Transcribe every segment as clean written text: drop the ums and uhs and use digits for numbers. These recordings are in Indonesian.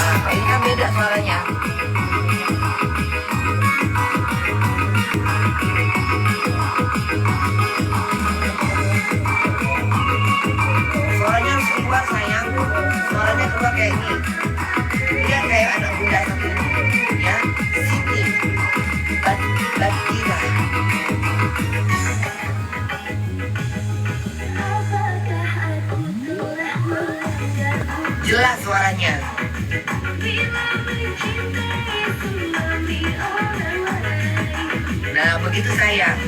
Nah, ini kan beda suaranya. Suaranya harus keluar sayang. Suaranya keluar kayak ini. Dia kayak anak bunda satu ini. Ya, Siti. Badira. Jelas suaranya. Nah, begitu sayang.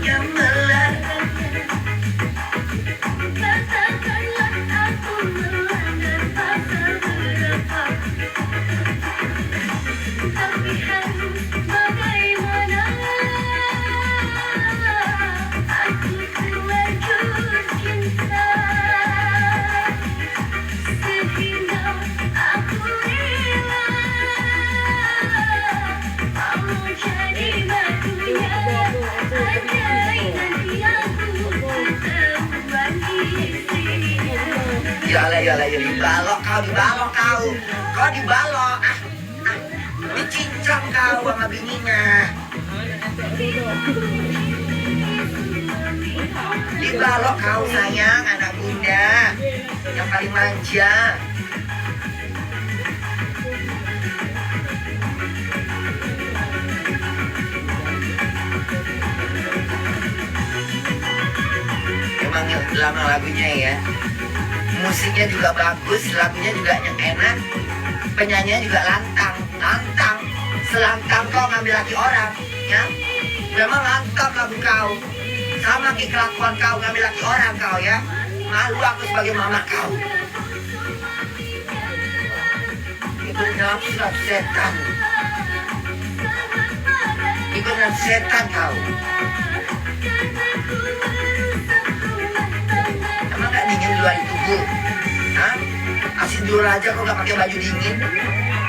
Yang melar. Ya, dibalok kau. Kau dibalok. Dicincang kau sama bininya. Dibalok kau sayang, anak bunda. Yang paling manja. Emang lama lagunya ya. Musiknya juga bagus, lagunya juga yang enak, penyanyinya juga lantang. Selantang kau ngambil laki orang, ya. Memang lantang lagu kau, sama kayak kelakuan kau ngambil laki orang kau ya. Malu aku sebagai mama kau. Itu nafsu setan. Itu nafsu setan kau. Emang gak dingin di luar itu bu? Hah? Asin dulu aja kok gak pakai baju dingin.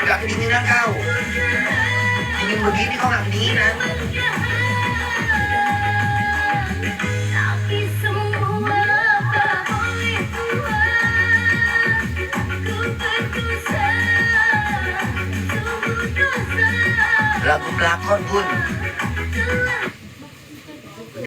Gak kedinginan kau. Dingin begini kok gak kedinginan. Lagu pelakon bun.